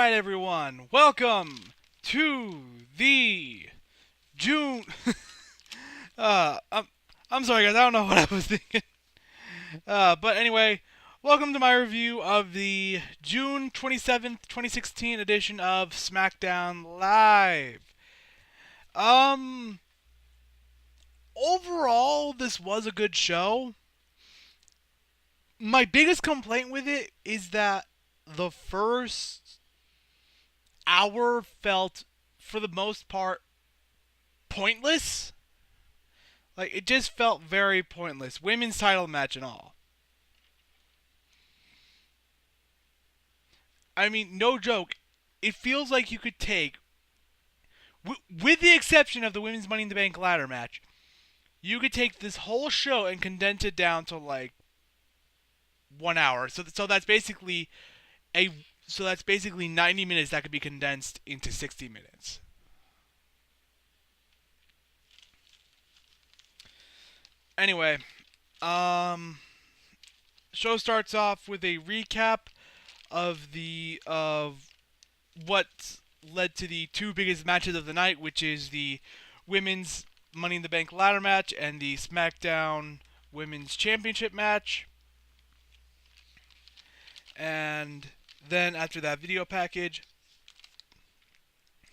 Alright everyone, welcome to the June... I'm sorry guys, I don't know what I was thinking. But anyway, welcome to my review of the June 27th, 2016 edition of Smackdown Live. Overall, this was a good show. My biggest complaint with it is that the first hour felt, for the most part, pointless. Like, it just felt very pointless. Women's title match and all. I mean, no joke. It feels like you could take, with the exception of the Women's Money in the Bank ladder match, you could take this whole show and condense it down to like 1 hour. So that's basically a so that's basically 90 minutes that could be condensed into 60 minutes. Anyway, show starts off with a recap of what led to the two biggest matches of the night, which is the women's Money in the Bank ladder match and the SmackDown Women's Championship match. And then after that video package,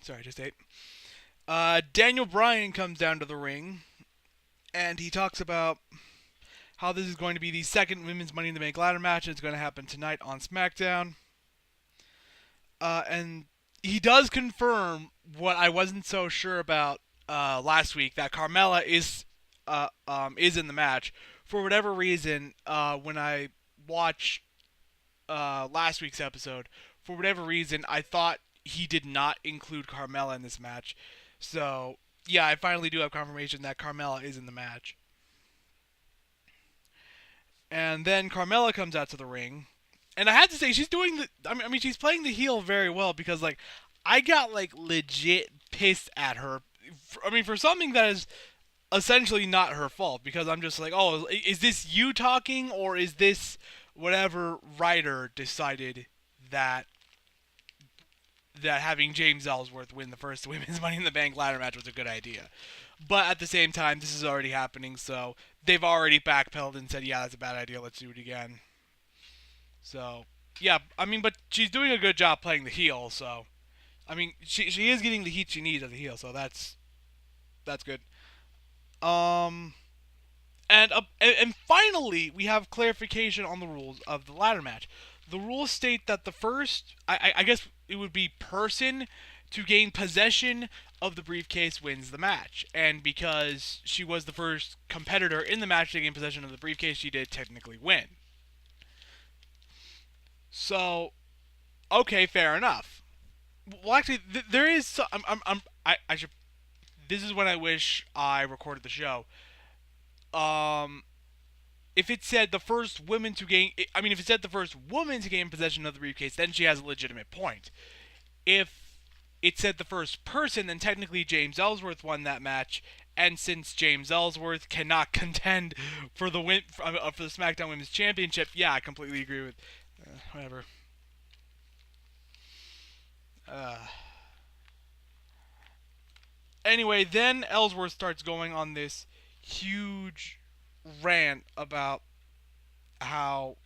sorry, I just ate. Daniel Bryan comes down to the ring, and he talks about how this is going to be the second Women's Money in the Bank ladder match, and it's going to happen tonight on SmackDown. And he does confirm what I wasn't so sure about last week, that Carmella is in the match. For whatever reason, when I watched last week's episode, for whatever reason, I thought he did not include Carmella in this match. So, yeah, I finally do have confirmation that Carmella is in the match. And then Carmella comes out to the ring. And I have to say, she's doing the... I mean, she's playing the heel very well, because, like, I got, like, legit pissed at her. I mean, for something that is essentially not her fault, because I'm just like, oh, is this you talking, or is this whatever writer decided that having James Ellsworth win the first Women's Money in the Bank ladder match was a good idea? But at the same time, this is already happening, so they've already backpedaled and said, yeah, that's a bad idea, let's do it again. So, yeah, I mean, but she's doing a good job playing the heel, so... I mean, she is getting the heat she needs as a heel, so that's good. And finally, we have clarification on the rules of the ladder match. The rules state that the first, I guess it would be person to gain possession of the briefcase wins the match. And because she was the first competitor in the match to gain possession of the briefcase, she did technically win. So, okay, fair enough. Well, actually, there is. I should. This is when I wish I recorded the show. If it said the first woman to gain, if it said the first woman to gain possession of the briefcase, then she has a legitimate point. If it said the first person, then technically James Ellsworth won that match, and since James Ellsworth cannot contend for the for the SmackDown Women's Championship, yeah, I completely agree with whatever. Anyway, then Ellsworth starts going on this huge rant about how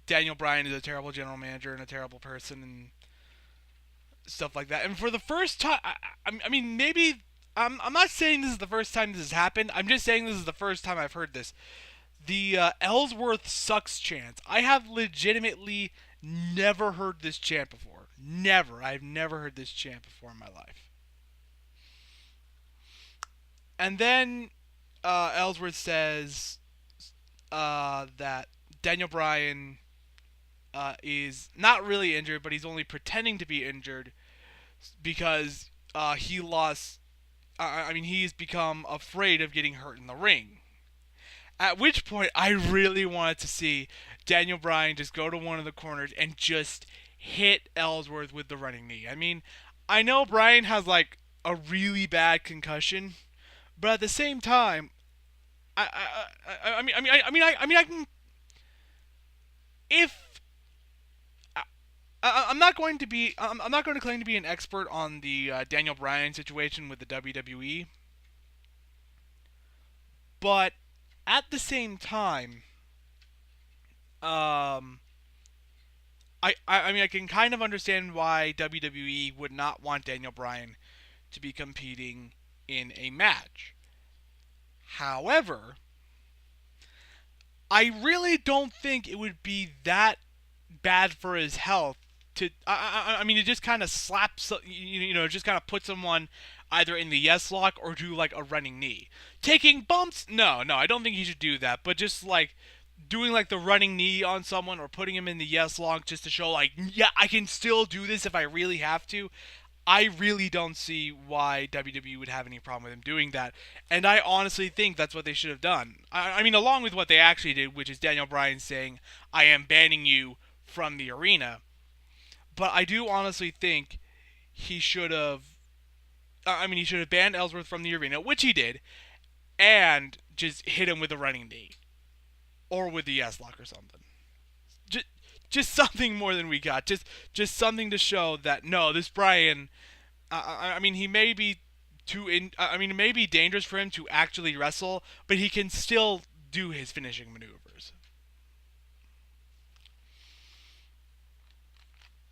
Daniel Bryan is a terrible general manager and a terrible person and stuff like that. And for the first time, I mean, maybe I'm not saying this is the first time this has happened. I'm just saying this is the first time I've heard this. The Ellsworth sucks chant. I have legitimately never heard this chant before. Never. I've never heard this chant before in my life. And then Ellsworth says that Daniel Bryan is not really injured, but he's only pretending to be injured because he lost. He's become afraid of getting hurt in the ring. At which point, I really wanted to see Daniel Bryan just go to one of the corners and just hit Ellsworth with the running knee. I mean, I know Bryan has like a really bad concussion, but at the same time, I can, if I'm not going to be. I'm not going to claim to be an expert on the Daniel Bryan situation with the WWE, but at the same time, um, I mean I can kind of understand why WWE would not want Daniel Bryan to be competing in a match. However, I really don't think it would be that bad for his health to. I mean, it just kind of slaps, just kind of puts someone either in the yes lock or do like a running knee. Taking bumps, no, I don't think he should do that. But just like doing like the running knee on someone or putting him in the yes lock just to show like, yeah, I can still do this if I really have to. I really don't see why WWE would have any problem with him doing that. And I honestly think that's what they should have done. I mean, along with what they actually did, which is Daniel Bryan saying, I am banning you from the arena. But I do honestly think he should have. He should have banned Ellsworth from the arena, which he did, and just hit him with a running knee. Or with the yes lock or something. Just, just something more than we got. Just something to show that, no, this Bryan. He may be it may be dangerous for him to actually wrestle, but he can still do his finishing maneuvers.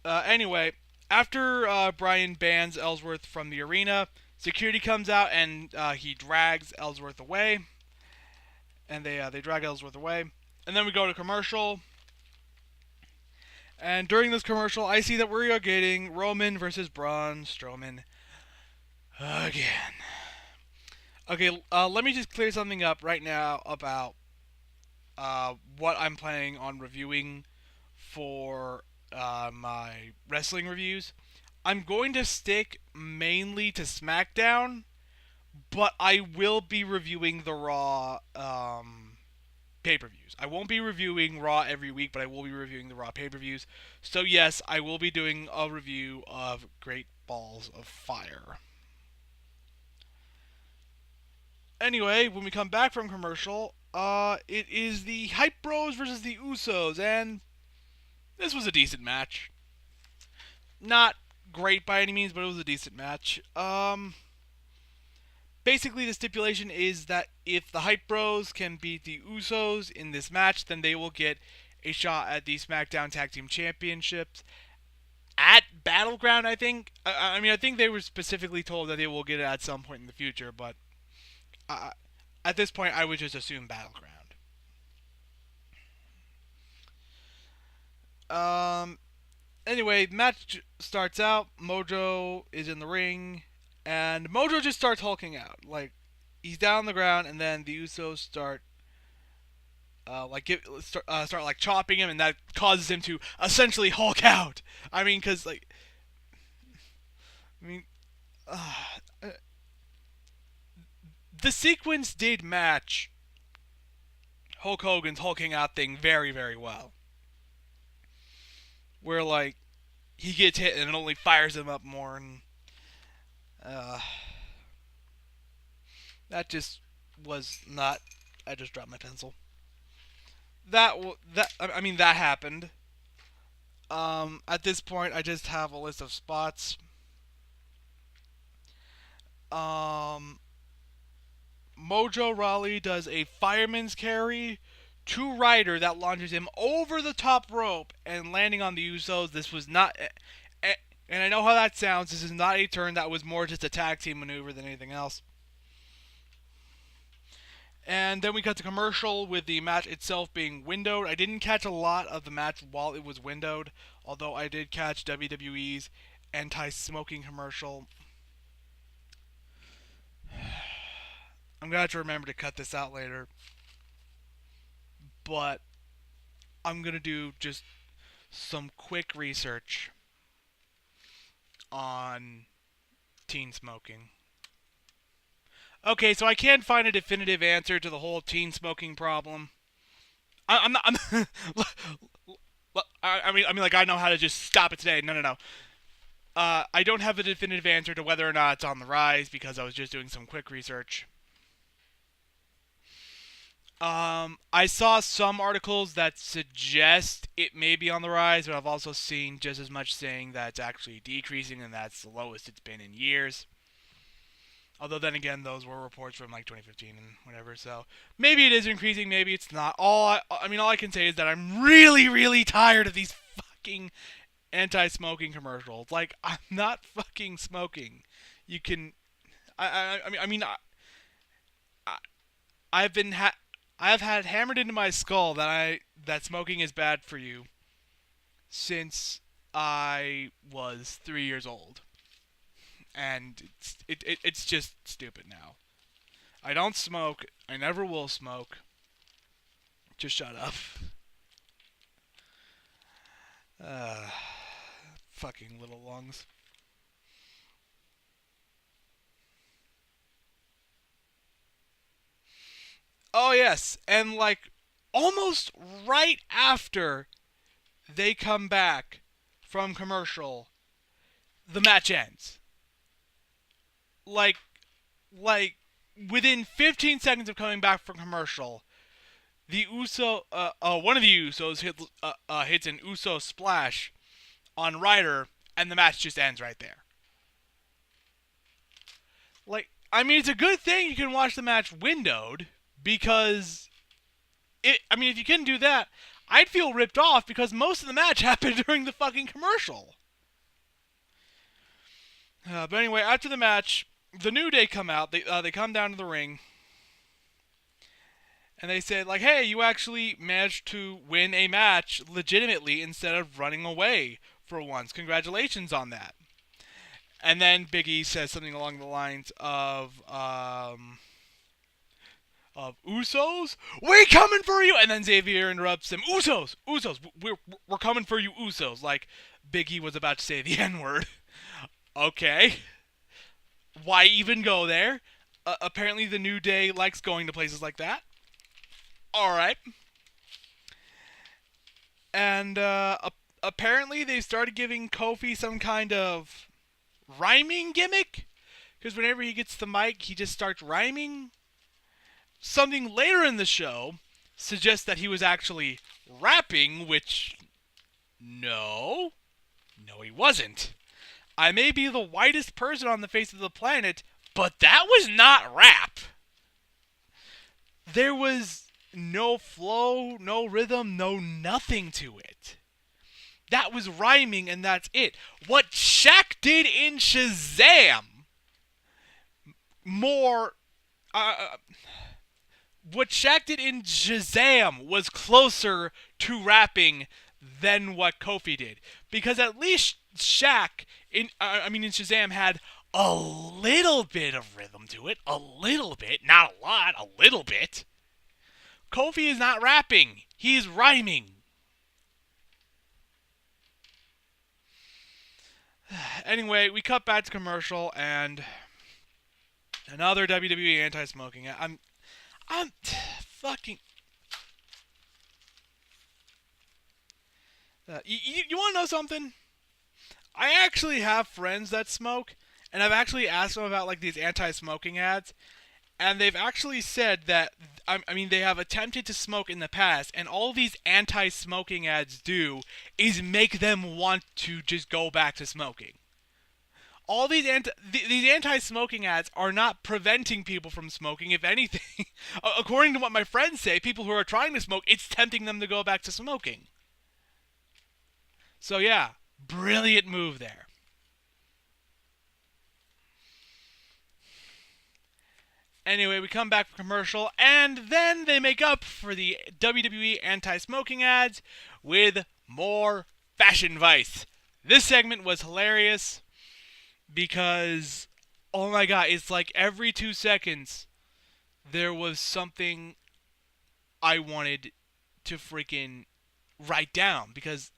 Anyway, after Bryan bans Ellsworth from the arena, security comes out and he drags Ellsworth away, and they drag Ellsworth away, and then we go to commercial. And during this commercial, I see that we are getting Roman versus Braun Strowman again. Okay, let me just clear something up right now about what I'm planning on reviewing for my wrestling reviews. I'm going to stick mainly to SmackDown, but I will be reviewing the Raw pay-per-views. I won't be reviewing Raw every week, but I will be reviewing the Raw pay-per-views. So yes, I will be doing a review of Great Balls of Fire. Anyway, when we come back from commercial, it is the Hype Bros versus the Usos, and this was a decent match. Not great by any means, but it was a decent match. Basically, the stipulation is that if the Hype Bros can beat the Usos in this match, then they will get a shot at the SmackDown Tag Team Championships at Battleground, I think. I think they were specifically told that they will get it at some point in the future, but at this point, I would just assume Battleground. Anyway, match starts out. Mojo is in the ring, and Mojo just starts hulking out. Like, he's down on the ground, and then the Usos start start chopping him, and that causes him to essentially Hulk out. I mean, because I mean, uh, the sequence did match Hulk Hogan's hulking out thing very, very well. Where like he gets hit and it only fires him up more, and uh, that just was not. I just dropped my pencil. That happened. At this point, I just have a list of spots. Um, Mojo Rawley does a fireman's carry to Ryder that launches him over the top rope and landing on the Usos. This was not. And I know how that sounds. This is not a turn. That was more just a tag team maneuver than anything else. And then we cut to commercial with the match itself being windowed. I didn't catch a lot of the match while it was windowed, although I did catch WWE's anti-smoking commercial. I'm going to have to remember to cut this out later. But I'm going to do just some quick research on teen smoking. Okay, so I can't find a definitive answer to the whole teen smoking problem. I'm not. I know how to just stop it today. No. I don't have a definitive answer to whether or not it's on the rise because I was just doing some quick research. I saw some articles that suggest it may be on the rise, but I've also seen just as much saying that it's actually decreasing and that's the lowest it's been in years. Although then again, those were reports from like 2015 and whatever. So maybe it is increasing, maybe it's not. All I can say is that I'm really, really tired of these fucking anti-smoking commercials. Like, I'm not fucking smoking. You can. I I've been I've had hammered into my skull that smoking is bad for you since I was 3 years old, and it's just stupid now. I don't smoke. I never will smoke. Just shut up. Uh, Fucking little lungs. Oh yes, and like almost right after they come back from commercial, the match ends. Like like within 15 seconds of coming back from commercial, one of the Usos hits an Uso splash on Ryder, and the match just ends right there. Like, I mean, it's a good thing you can watch the match windowed because if you can do that, I'd feel ripped off because most of the match happened during the fucking commercial. But anyway, after the match, the New Day come out. They come down to the ring, and they said like, "Hey, you actually managed to win a match legitimately instead of running away for once. Congratulations on that." And then Big E says something along the lines of Usos, we coming for you. And then Xavier interrupts him, Usos, we're coming for you, Usos. Like Big E was about to say the N-word. Okay, why even go there? Apparently the New Day likes going to places like that. All right. And apparently they started giving Kofi some kind of rhyming gimmick, because whenever he gets the mic, he just starts rhyming. Something later in the show suggests that he was actually rapping, which no, he wasn't. I may be the whitest person on the face of the planet, but that was not rap. There was no flow, no rhythm, no nothing to it. That was rhyming and that's it. What Shaq did in Shazam more... what Shaq did in Shazam was closer to rapping than what Kofi did. Because at least Shaq, in Shazam, had a little bit of rhythm to it. A little bit. Not a lot. A little bit. Kofi is not rapping. He's rhyming. Anyway, we cut back to commercial and another WWE anti-smoking. I'm fucking. You want to know something? I actually have friends that smoke, and I've actually asked them about like these anti-smoking ads, and they've actually said that they have attempted to smoke in the past, and all these anti-smoking ads do is make them want to just go back to smoking. All these anti-smoking ads are not preventing people from smoking. If anything, according to what my friends say, people who are trying to smoke, it's tempting them to go back to smoking. So yeah, brilliant move there. Anyway, we come back from commercial, and then they make up for the WWE anti-smoking ads with more fashion advice. This segment was hilarious because, oh my god, it's like every 2 seconds there was something I wanted to freaking write down, because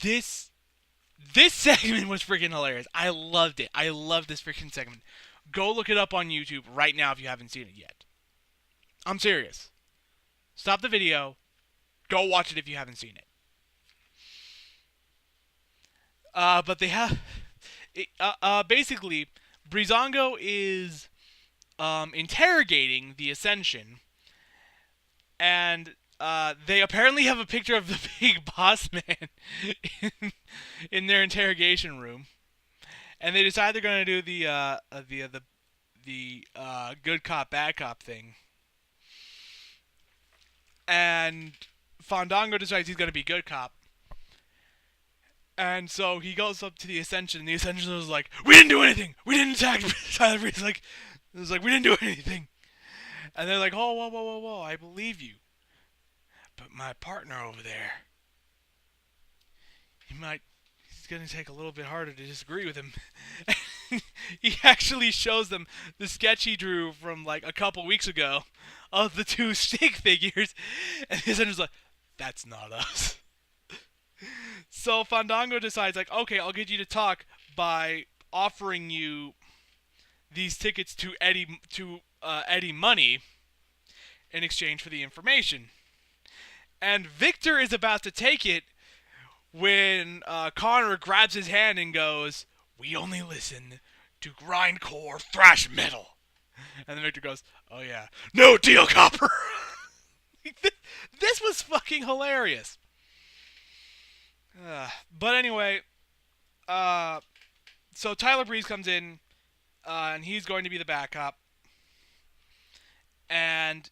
this segment was freaking hilarious. I loved it. I loved this freaking segment. Go look it up on YouTube right now if you haven't seen it yet. I'm serious. Stop the video. Go watch it if you haven't seen it. But they have... basically, Breezango is interrogating the Ascension, And they apparently have a picture of the Big Boss Man in their interrogation room, and they decide they're going to do the good cop bad cop thing. And Fandango decides he's going to be good cop. And so he goes up to the Ascension, and the Ascension was like, "We didn't do anything. We didn't attack." Tyler Breeze's like, "It was like we didn't do anything." And they're like, "Oh, whoa, whoa, whoa, whoa! I believe you, but my partner over there, he's gonna take a little bit harder to disagree with him." He actually shows them the sketch he drew from like a couple weeks ago of the two stick figures, and the Ascension's like, "That's not us." So Fandango decides, like, okay, I'll get you to talk by offering you these tickets to Eddie money in exchange for the information. And Victor is about to take it when Connor grabs his hand and goes, "We only listen to grindcore thrash metal." And then Victor goes, "Oh yeah, no deal, copper." This was fucking hilarious. But anyway, so Tyler Breeze comes in, and he's going to be the backup. And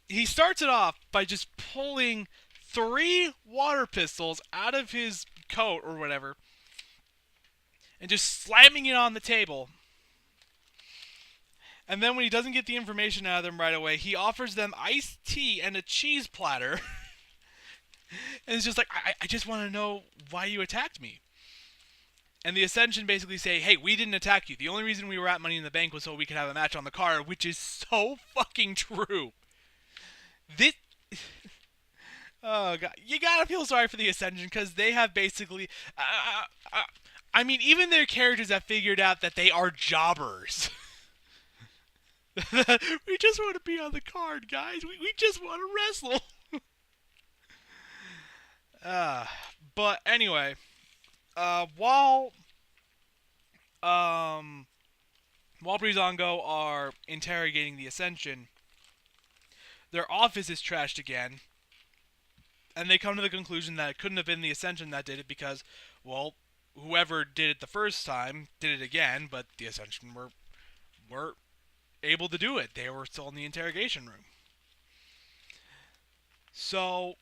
he starts it off by just pulling 3 water pistols out of his coat or whatever, and just slamming it on the table. And then when he doesn't get the information out of them right away, he offers them iced tea and a cheese platter. And it's just like, I just want to know why you attacked me. And the Ascension basically say, hey, we didn't attack you. The only reason we were at Money in the Bank was so we could have a match on the card, which is so fucking true. This... Oh, God. You gotta feel sorry for the Ascension, because they have basically... I mean, even their characters have figured out that they are jobbers. We just want to be on the card, guys. We just want to wrestle. But anyway, while Breezango are interrogating the Ascension, their office is trashed again, and they come to the conclusion that it couldn't have been the Ascension that did it because, well, whoever did it the first time did it again, but the Ascension were able to do it. They were still in the interrogation room. So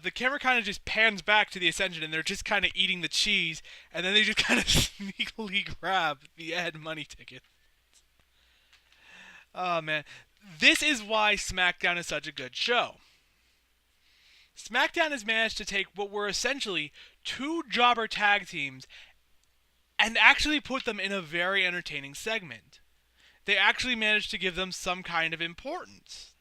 the camera kind of just pans back to the Ascension, and they're just kind of eating the cheese, and then they just kind of sneakily grab the Ed money ticket. Oh, man. This is why Smackdown is such a good show. Smackdown has managed to take what were essentially 2 jobber tag teams and actually put them in a very entertaining segment. They actually managed to give them some kind of importance.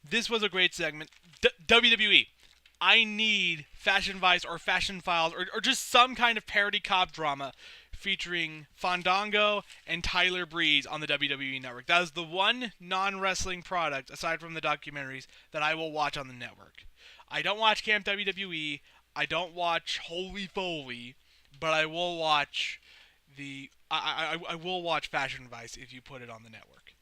This was a great segment. WWE, I need Fashion Vice or Fashion Files or just some kind of parody cop drama featuring Fandango and Tyler Breeze on the WWE Network. That is the one non-wrestling product, aside from the documentaries, that I will watch on the network. I don't watch Camp WWE. I don't watch Holy Foley, but I will watch I will watch Fashion Vice if you put it on the network.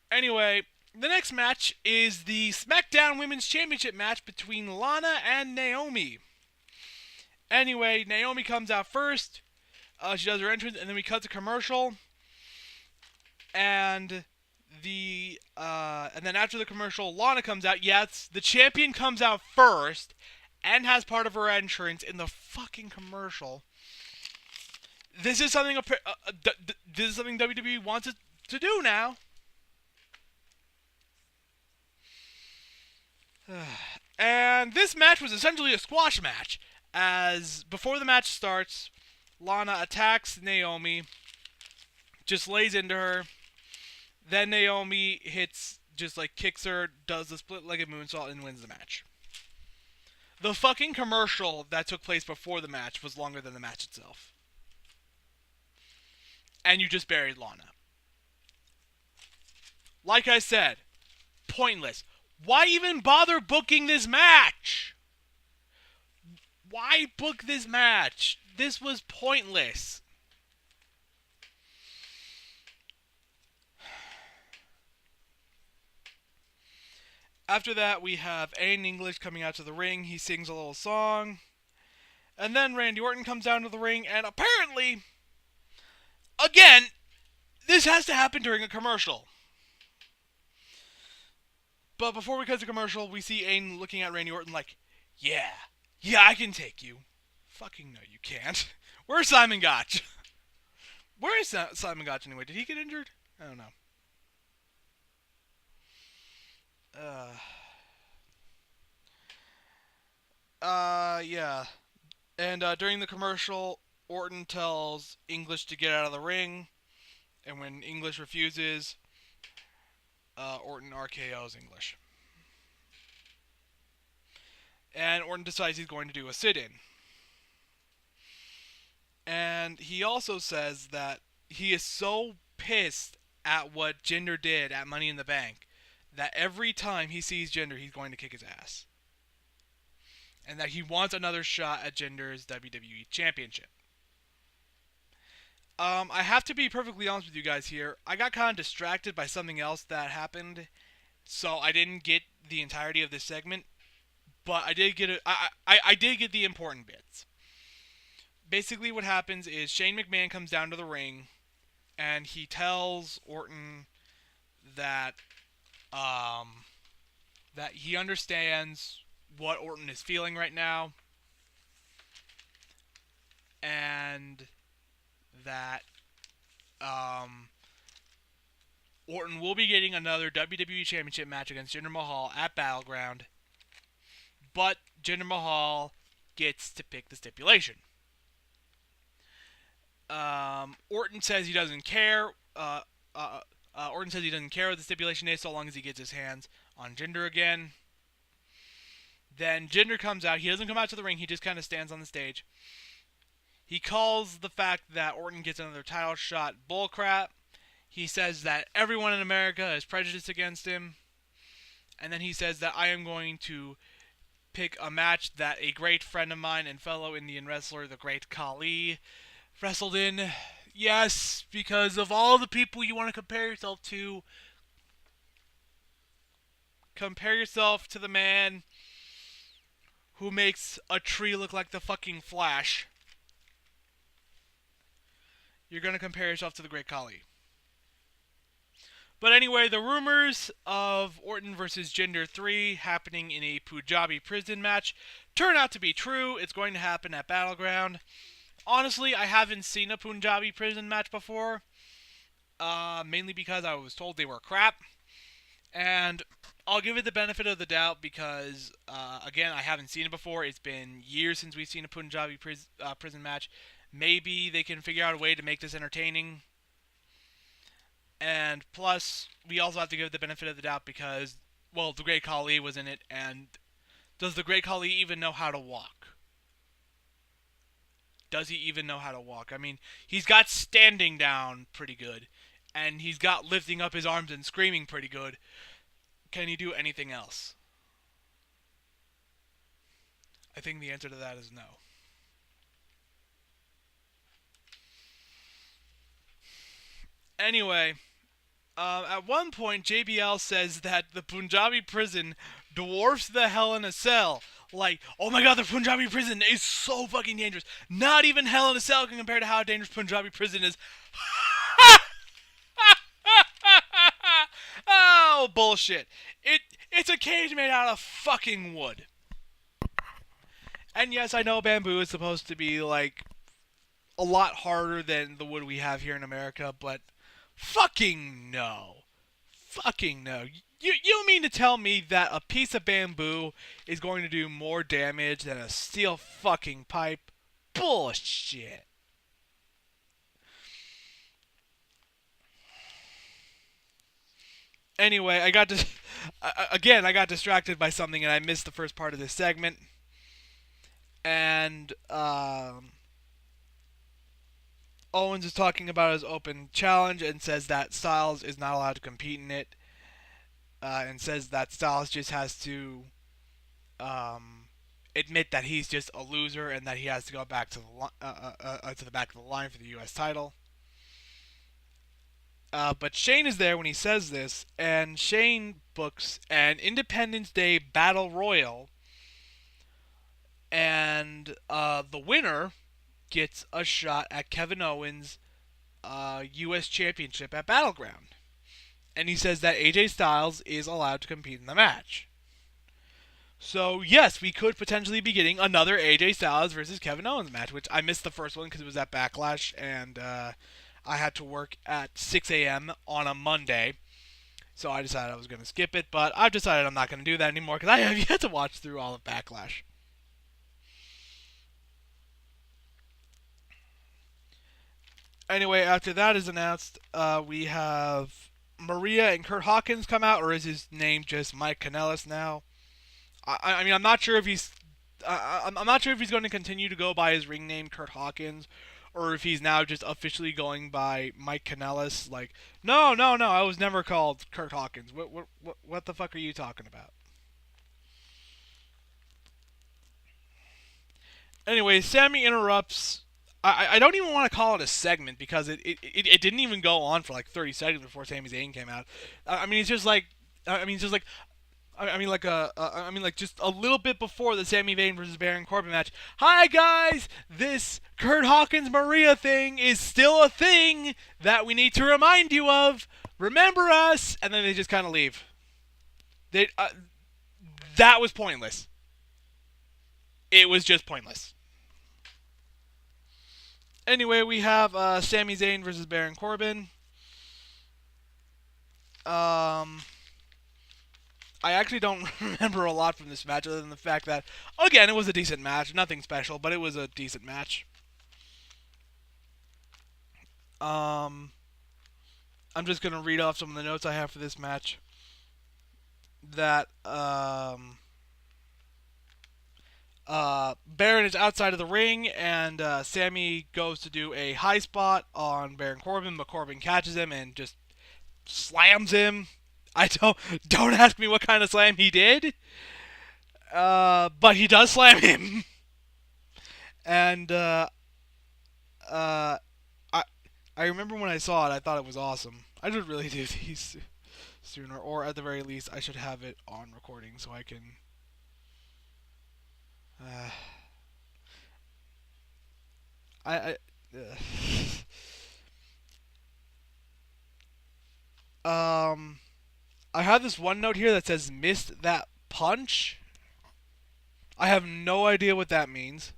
Anyway, the next match is the SmackDown Women's Championship match between Lana and Naomi. Anyway, Naomi comes out first. She does her entrance, and then we cut to commercial. And then after the commercial, Lana comes out. Yes, the champion comes out first and has part of her entrance in the fucking commercial. This is something WWE wants it to do now. And this match was essentially a squash match, as before the match starts, Lana attacks Naomi, just lays into her, then Naomi kicks her, does the split-legged moonsault, and wins the match. The fucking commercial that took place before the match was longer than the match itself. And you just buried Lana. Like I said, pointless. Why even bother booking this match? Why book this match? This was pointless. After that, we have Aiden English coming out to the ring. He sings a little song. And then Randy Orton comes down to the ring, and apparently, again, this has to happen during a commercial. But before we cut to commercial, we see Aiden looking at Randy Orton like, yeah, I can take you. Fucking no, you can't. Where's Simon Gotch? Where is Simon Gotch anyway? Did he get injured? I don't know. Yeah. And during the commercial, Orton tells English to get out of the ring, and when English refuses, Orton RKO's English. And Orton decides he's going to do a sit-in. And he also says that he is so pissed at what Jinder did at Money in the Bank that every time he sees Jinder, he's going to kick his ass. And that he wants another shot at Jinder's WWE Championship. I have to be perfectly honest with you guys here. I got kind of distracted by something else that happened, so I didn't get the entirety of this segment. But I did get it. I did get the important bits. Basically, what happens is Shane McMahon comes down to the ring, and he tells Orton that that he understands what Orton is feeling right now, and that Orton will be getting another WWE Championship match against Jinder Mahal at Battleground, but Jinder Mahal gets to pick the stipulation. Orton says he doesn't care. Orton says he doesn't care what the stipulation is so long as he gets his hands on Jinder again. Then Jinder comes out. He doesn't come out to the ring. He just kind of stands on the stage. He calls the fact that Orton gets another title shot bullcrap. He says that everyone in America is prejudiced against him. And then he says that I am going to pick a match that a great friend of mine and fellow Indian wrestler, the great Khali, wrestled in. Yes, because of all the people you want to compare yourself to, compare yourself to the man who makes a tree look like the fucking Flash. You're going to compare yourself to the great Khali. But anyway, the rumors of Orton versus Jinder 3 happening in a Punjabi prison match turn out to be true. It's going to happen at Battleground. Honestly, I haven't seen a Punjabi prison match before. Mainly because I was told they were crap. And I'll give it the benefit of the doubt because, again, I haven't seen it before. It's been years since we've seen a Punjabi prison match. Maybe they can figure out a way to make this entertaining. And plus, we also have to give it the benefit of the doubt because, well, the Great Khali was in it, and does the Great Khali even know how to walk? Does he even know how to walk? I mean, he's got standing down pretty good, and he's got lifting up his arms and screaming pretty good. Can he do anything else? I think the answer to that is no. Anyway, at one point, JBL says that the Punjabi prison dwarfs the Hell in a Cell. Like, oh my god, the Punjabi prison is so fucking dangerous. Not even Hell in a Cell can compare to how dangerous Punjabi prison is. Oh, bullshit. It's a cage made out of fucking wood. And yes, I know bamboo is supposed to be, like, a lot harder than the wood we have here in America, but fucking no. Fucking no. You mean to tell me that a piece of bamboo is going to do more damage than a steel fucking pipe? Bullshit. Anyway, I got distracted by something and I missed the first part of this segment. And Owens is talking about his open challenge and says that Styles is not allowed to compete in it. And says that Styles just has to admit that he's just a loser and that he has to go back to the back of the line for the U.S. title. But Shane is there when he says this, and Shane books an Independence Day Battle Royal, and the winner gets a shot at Kevin Owens' U.S. Championship at Battleground. And he says that AJ Styles is allowed to compete in the match. So, yes, we could potentially be getting another AJ Styles versus Kevin Owens match, which I missed the first one because it was at Backlash, and I had to work at 6 a.m. on a Monday. So I decided I was going to skip it, but I've decided I'm not going to do that anymore because I have yet to watch through all of Backlash. Anyway, after that is announced, we have Maria and Kurt Hawkins come out, or is his name just Mike Kanellis now? I mean, I'm not sure if he's I'm not sure if he's going to continue to go by his ring name Kurt Hawkins, or if he's now just officially going by Mike Kanellis. Like, no, I was never called Kurt Hawkins. What the fuck are you talking about? Anyway, Sammy interrupts. I don't even want to call it a segment because it didn't even go on for like 30 seconds before Sami Zayn came out. I mean, it's just like just a little bit before the Sami Zayn versus Baron Corbin match. Hi guys, this Kurt Hawkins Maria thing is still a thing that we need to remind you of. Remember us, and then they just kind of leave. That was pointless. It was just pointless. Anyway, we have Sami Zayn versus Baron Corbin. I actually don't remember a lot from this match other than the fact that, again, it was a decent match. Nothing special, but it was a decent match. I'm just going to read off some of the notes I have for this match. That, Baron is outside of the ring, and Sammy goes to do a high spot on Baron Corbin, but Corbin catches him and just slams him. I don't ask me what kind of slam he did, but he does slam him. And I remember when I saw it, I thought it was awesome. I should really do these sooner, or at the very least, I should have it on recording so I can. I I have this one note here that says missed that punch. I have no idea what that means.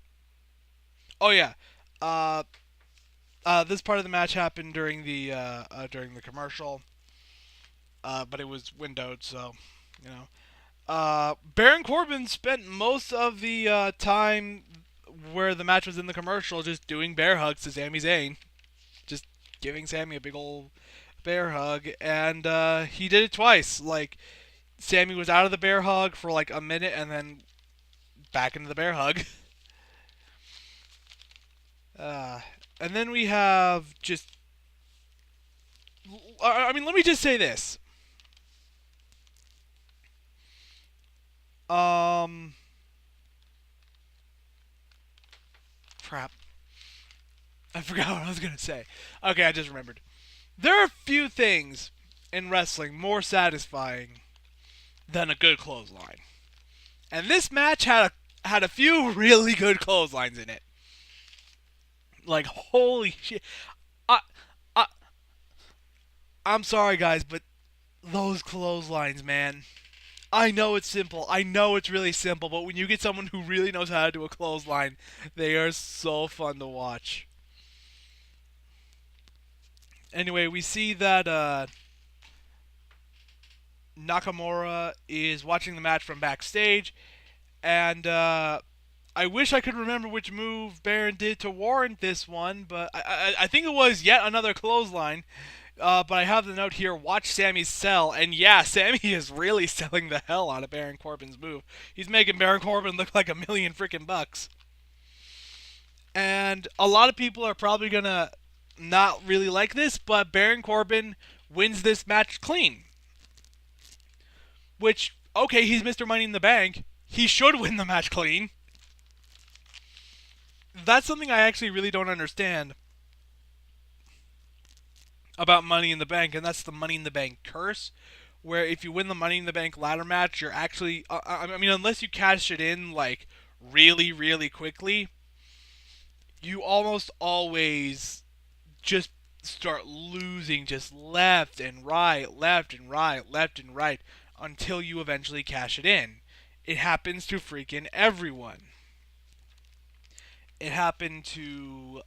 Oh yeah, this part of the match happened during the commercial, but it was windowed, so you know. Baron Corbin spent most of the time where the match was in the commercial just doing bear hugs to Sami Zayn. Just giving Sami a big old bear hug. And he did it twice. Like, Sami was out of the bear hug for like a minute and then back into the bear hug. And then we have just... I mean, let me just say this. Crap. I forgot what I was going to say. Okay, I just remembered. There are few things in wrestling more satisfying than a good clothesline. And this match had a few really good clotheslines in it. Like, holy shit. I'm sorry, guys, but those clotheslines, man. I know it's simple. I know it's really simple, but when you get someone who really knows how to do a clothesline, they are so fun to watch. Anyway, we see that Nakamura is watching the match from backstage, and I wish I could remember which move Baron did to warrant this one, but I think it was yet another clothesline. But I have the note here, watch Sami sell, and yeah, Sami is really selling the hell out of Baron Corbin's move. He's making Baron Corbin look like $1 million freaking bucks. And a lot of people are probably gonna not really like this, but Baron Corbin wins this match clean. Which, okay, he's Mr. Money in the Bank. He should win the match clean. That's something I actually really don't understand about Money in the Bank, and that's the Money in the Bank curse, where if you win the Money in the Bank ladder match, you're actually, I mean, unless you cash it in like really, really quickly, you almost always just start losing just left and right, left and right, left and right until you eventually cash it in. It happens to freaking everyone. It happened to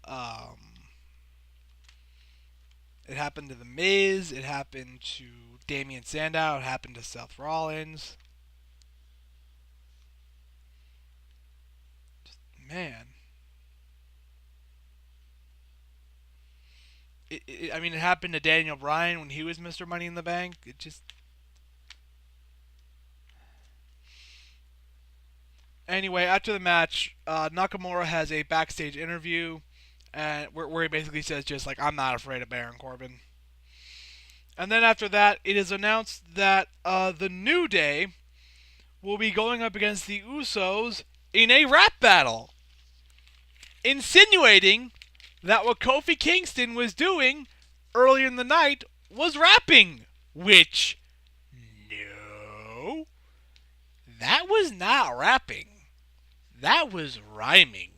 it happened to the Miz. It happened to Damian Sandow. It happened to Seth Rollins. Man, I mean, it happened to Daniel Bryan when he was Mr. Money in the Bank. It just anyway. After the match, Nakamura has a backstage interview, and where he basically says just like I'm not afraid of Baron Corbin. And then after that, it is announced that the New Day will be going up against the Usos in a rap battle, insinuating that what Kofi Kingston was doing earlier in the night was rapping, which, no, that was not rapping. That was rhyming.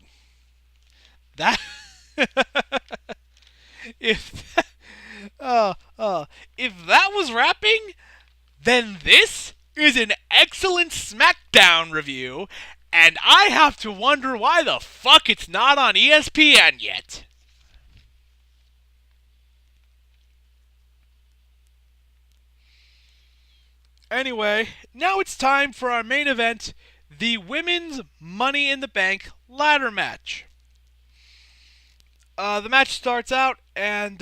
That if if that was rapping, then this is an excellent Smackdown review, and I have to wonder why the fuck it's not on ESPN yet. Anyway, now it's time for our main event, the Women's Money in the Bank ladder match. The match starts out, and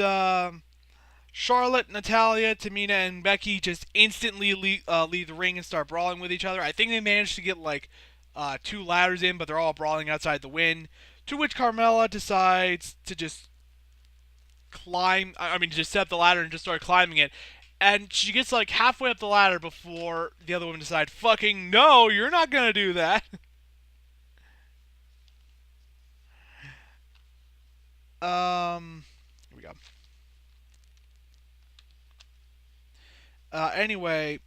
Charlotte, Natalia, Tamina, and Becky just instantly leave the ring and start brawling with each other. I think they managed to get like two ladders in, but they're all brawling outside the win. To which Carmella decides to just climb. I mean, just set up the ladder and just start climbing it. And she gets like halfway up the ladder before the other woman decide, "Fucking no, you're not gonna do that." Here we go. Anyway,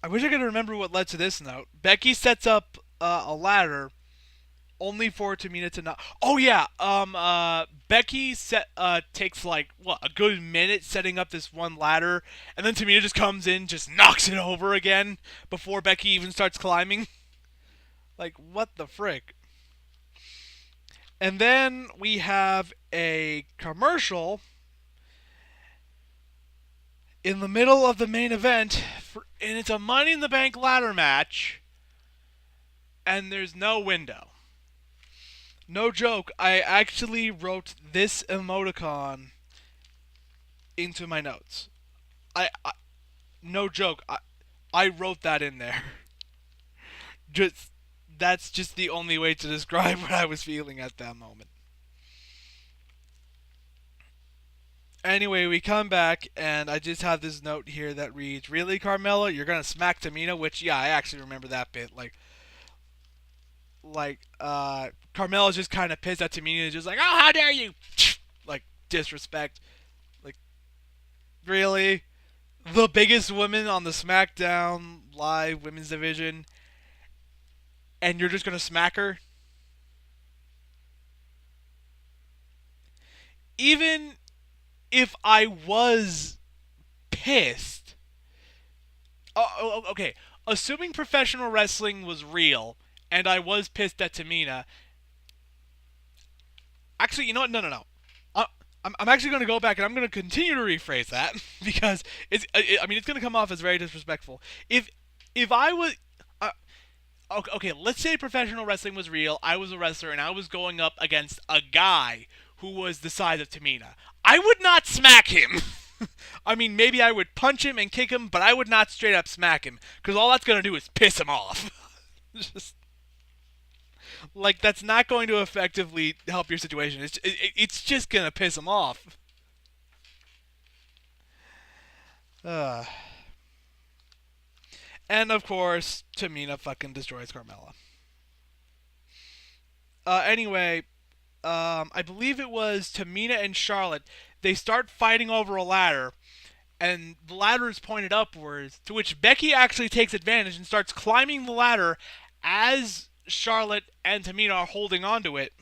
I wish I could remember what led to this note. Becky sets up a ladder only for Tamina to not. Oh yeah. Becky takes like what a good minute setting up this one ladder, and then Tamina just comes in, just knocks it over again before Becky even starts climbing. Like what the frick? And then we have a commercial in the middle of the main event, and it's a Money in the Bank ladder match, and there's no window. No joke, I actually wrote this emoticon into my notes. I no joke, I wrote that in there. Just that's just the only way to describe what I was feeling at that moment. Anyway, we come back, and I just have this note here that reads, "Really, Carmella? You're gonna smack Tamina?" Which, yeah, I actually remember that bit. Carmella's just kind of pissed at Tamina, just like, "Oh, how dare you!" Like disrespect. Like, really? The biggest woman on the SmackDown Live Women's Division, and you're just gonna smack her? Even if I was pissed. Okay. Assuming professional wrestling was real, and I was pissed at Tamina. Actually, you know what? No, no, no. I'm actually going to go back and I'm going to continue to rephrase that because I mean, it's going to come off as very disrespectful. If I was. Okay, let's say professional wrestling was real. I was a wrestler and I was going up against a guy who was the size of Tamina. I would not smack him. I mean, maybe I would punch him and kick him, but I would not straight up smack him because all that's going to do is piss him off. Just, like, that's not going to effectively help your situation. It's just going to piss him off. Uh, and of course, Tamina fucking destroys Carmella. Anyway, I believe it was Tamina and Charlotte. They start fighting over a ladder, and the ladder is pointed upwards, to which Becky actually takes advantage and starts climbing the ladder as Charlotte and Tamina are holding onto it.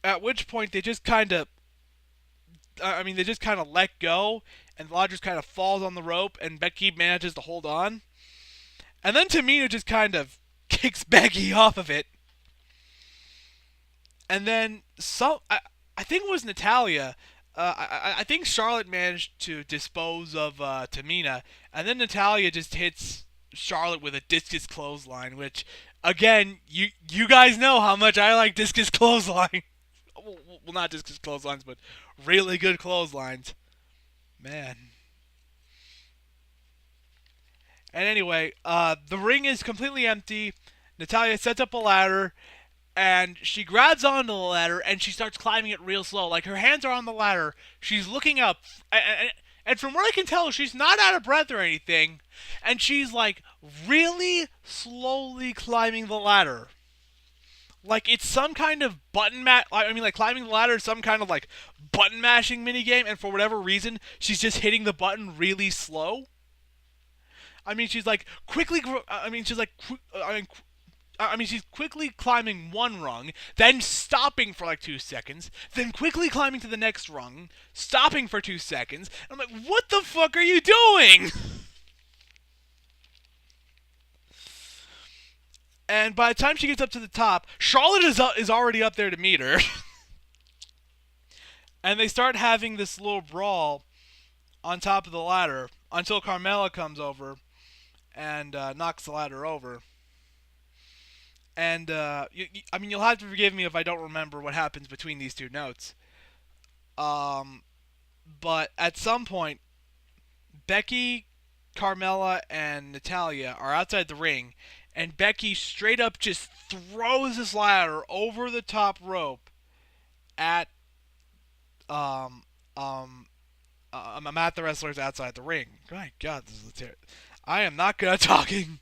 At which point they just kind of, they just kind of let go, and the ladder just kind of falls on the rope, and Becky manages to hold on. And then Tamina just kind of kicks Becky off of it. And then I think it was Natalia. I think Charlotte managed to dispose of Tamina, and then Natalia just hits Charlotte with a discus clothesline, which, again, you guys know how much I like discus clothesline. Well, not discus clotheslines, but really good clotheslines. Man. And anyway, the ring is completely empty. Natalia sets up a ladder, and she grabs onto the ladder and she starts climbing it real slow. Like, her hands are on the ladder. She's looking up, and from what I can tell, she's not out of breath or anything. And she's like really slowly climbing the ladder. Like it's some kind of button like climbing the ladder is some kind of like button mashing minigame, and for whatever reason, she's just hitting the button really slow. She's like quickly. She's quickly climbing one rung, then stopping for like 2 seconds, then quickly climbing to the next rung, stopping for 2 seconds. I'm like, what the fuck are you doing? And by the time she gets up to the top, Charlotte is already up there to meet her. And they start having this little brawl on top of the ladder until Carmella comes over and knocks the ladder over. And you'll have to forgive me if I don't remember what happens between these two notes. But at some point, Becky, Carmella, and Natalia are outside the ring, and Becky straight up just throws this ladder over the top rope at I'm at the wrestlers outside the ring. My God, this is I am not good at talking.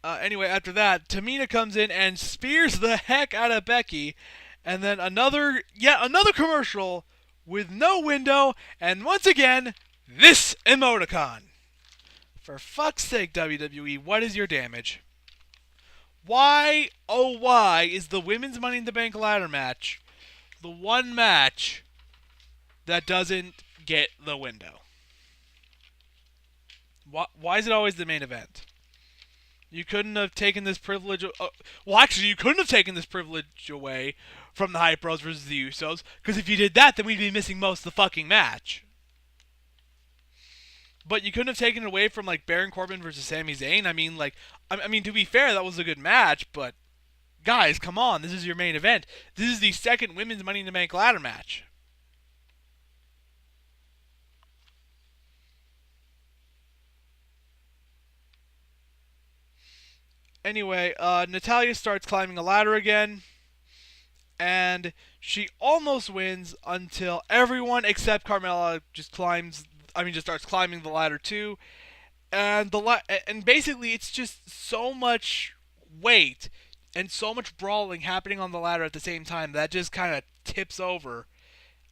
Anyway, after that, Tamina comes in and spears the heck out of Becky, and then another commercial with no window, and once again, this emoticon. For fuck's sake, WWE, what is your damage? Why, oh why, is the Women's Money in the Bank ladder match the one match that doesn't get the window? Why is it always the main event? You couldn't have taken this privilege. You couldn't have taken this privilege away from the Hype Bros versus the Usos, because if you did that, then we'd be missing most of the fucking match. But you couldn't have taken it away from like Baron Corbin versus Sami Zayn. To be fair, that was a good match, but guys, come on, this is your main event. This is the second Women's Money in the Bank ladder match. Anyway, Natalya starts climbing a ladder again, and she almost wins until everyone except Carmella just starts climbing the ladder too, and basically it's just so much weight and so much brawling happening on the ladder at the same time that just kind of tips over.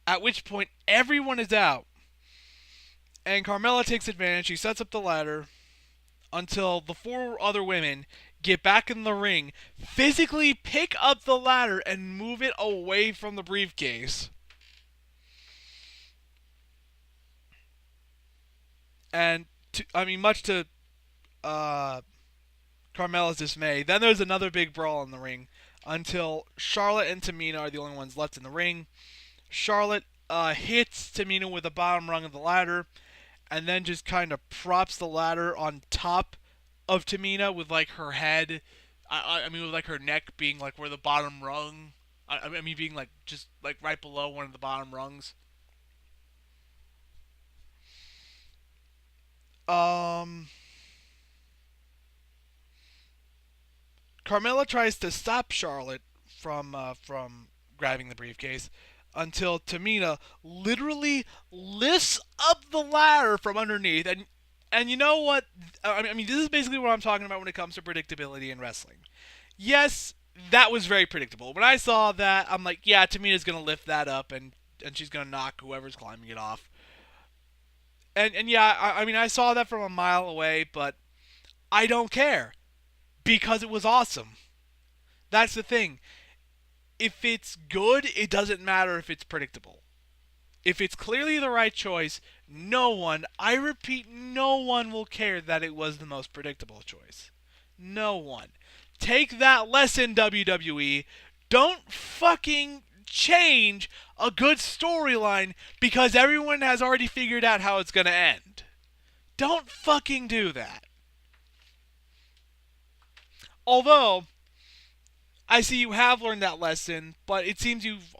At which point everyone is out, and Carmella takes advantage. She sets up the ladder until the four other women get back in the ring, physically pick up the ladder, and move it away from the briefcase. And much to Carmella's dismay, then there's another big brawl in the ring until Charlotte and Tamina are the only ones left in the ring. Charlotte hits Tamina with the bottom rung of the ladder, and then just kind of props the ladder on top of Tamina with like her head, with like her neck being like where the bottom rung, being like just like right below one of the bottom rungs. Carmella tries to stop Charlotte from grabbing the briefcase until Tamina literally lifts up the ladder from underneath, and And you know what? I mean, this is basically what I'm talking about when it comes to predictability in wrestling. Yes, that was very predictable. When I saw that, I'm like, yeah, Tamina's gonna lift that up and she's gonna knock whoever's climbing it off. And yeah, I mean, I saw that from a mile away, but I don't care because it was awesome. That's the thing. If it's good, it doesn't matter if it's predictable. If it's clearly the right choice, no one, I repeat, no one will care that it was the most predictable choice. No one. Take that lesson, WWE. Don't fucking change a good storyline because everyone has already figured out how it's going to end. Don't fucking do that. Although, I see you have learned that lesson, but it seems you've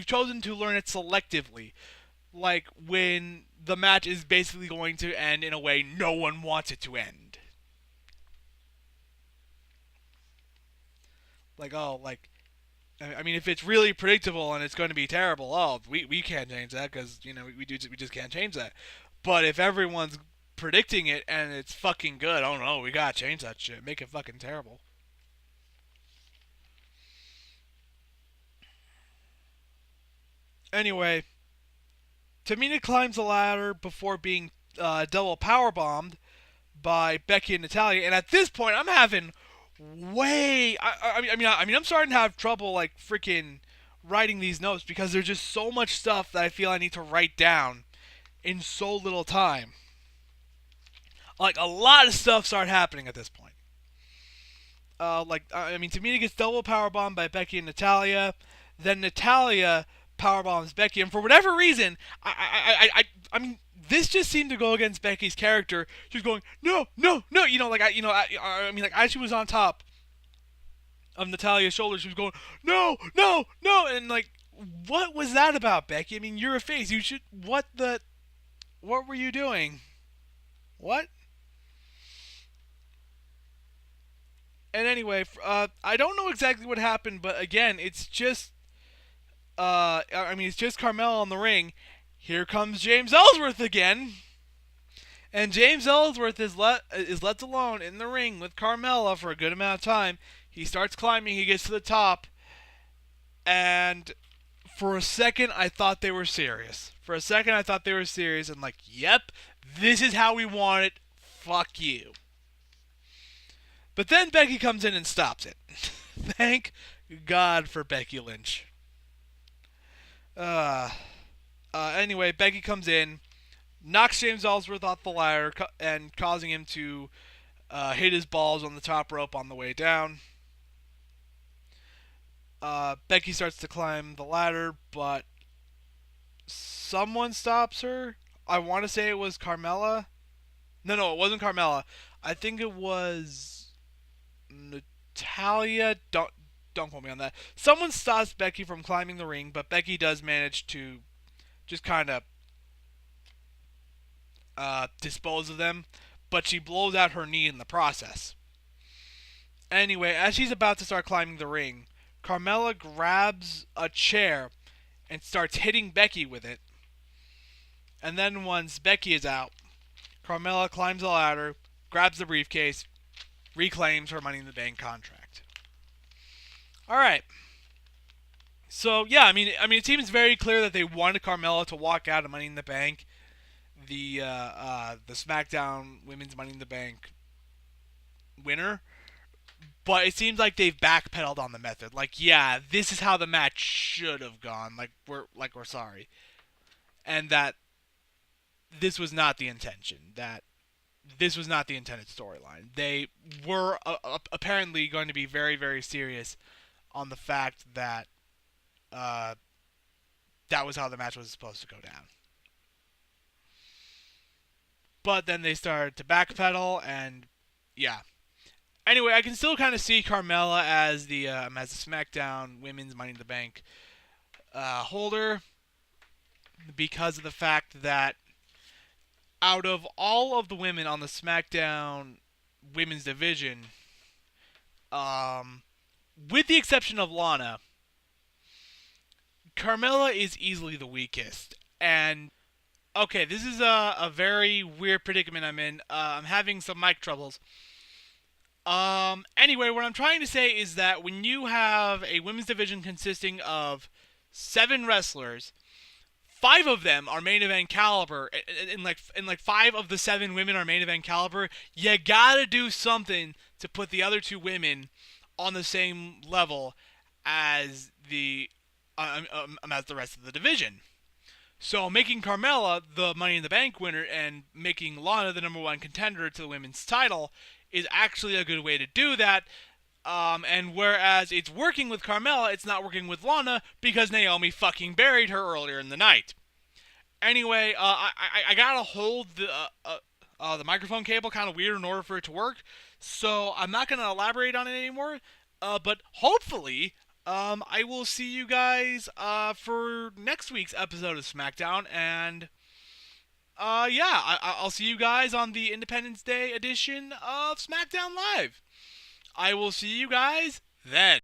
chosen to learn it selectively. Like when the match is basically going to end in a way no one wants it to end. Like, oh, like, I mean, if it's really predictable and it's going to be terrible, oh, we can't change that because, we just can't change that. But if everyone's predicting it and it's fucking good, oh no, we gotta change that shit. Make it fucking terrible. Anyway, Tamina climbs the ladder before being double power bombed by Becky and Natalia, and at this point, I'm having way. I'm starting to have trouble like freaking writing these notes because there's just so much stuff that I feel I need to write down in so little time. Like a lot of stuff started happening at this point. Tamina gets double power bombed by Becky and Natalia. Then Natalia power bombs Becky, and for whatever reason, I mean, this just seemed to go against Becky's character. She was going, no, no, no. Like as she was on top of Natalia's shoulder, she was going, no, no, no, and like, what was that about, Becky? I mean, you're a face. You should. What were you doing? What? And anyway, I don't know exactly what happened, but again, it's just Carmella in the ring. Here comes James Ellsworth again. And James Ellsworth is left alone in the ring with Carmella for a good amount of time. He starts climbing, he gets to the top, and for a second I thought they were serious. And like, yep, this is how we want it. Fuck you. But then Becky comes in and stops it. Thank God for Becky Lynch. Anyway, Becky comes in, knocks James Ellsworth off the ladder, and causing him to hit his balls on the top rope on the way down. Becky starts to climb the ladder, but someone stops her. I want to say it was Carmella. No, it wasn't Carmella. I think it was Natalia. Don't quote me on that. Someone stops Becky from climbing the ring, but Becky does manage to just kind of dispose of them, but she blows out her knee in the process. Anyway, as she's about to start climbing the ring, Carmella grabs a chair and starts hitting Becky with it. And then once Becky is out, Carmella climbs the ladder, grabs the briefcase, reclaims her Money in the Bank contract. All right. So yeah, I mean, it seems very clear that they wanted Carmella to walk out of Money in the Bank, the SmackDown Women's Money in the Bank winner. But it seems like they've backpedaled on the method. Like, yeah, this is how the match should have gone. We're sorry, and that this was not the intention. That this was not the intended storyline. They were apparently going to be very, very serious on the fact that that was how the match was supposed to go down. But then they started to backpedal, and yeah. Anyway, I can still kind of see Carmella as the SmackDown Women's Money in the Bank holder because of the fact that out of all of the women on the SmackDown Women's division, with the exception of Lana, Carmella is easily the weakest. And Okay, this is a very weird predicament I'm in. I'm having some mic troubles. Anyway, what I'm trying to say is that when you have a women's division consisting of 7 wrestlers, 5 of them are main event caliber, and like 5 of the 7 women are main event caliber. You gotta do something to put the other 2 women on the same level as as the rest of the division. So making Carmella the Money in the Bank winner and making Lana the #1 contender to the women's title is actually a good way to do that. And whereas it's working with Carmella, it's not working with Lana because Naomi fucking buried her earlier in the night. Anyway, I gotta hold the microphone cable kind of weird in order for it to work, so I'm not gonna elaborate on it anymore. But hopefully, I will see you guys for next week's episode of Smackdown, and yeah, I'll see you guys on the Independence Day edition of Smackdown Live. I will see you guys then.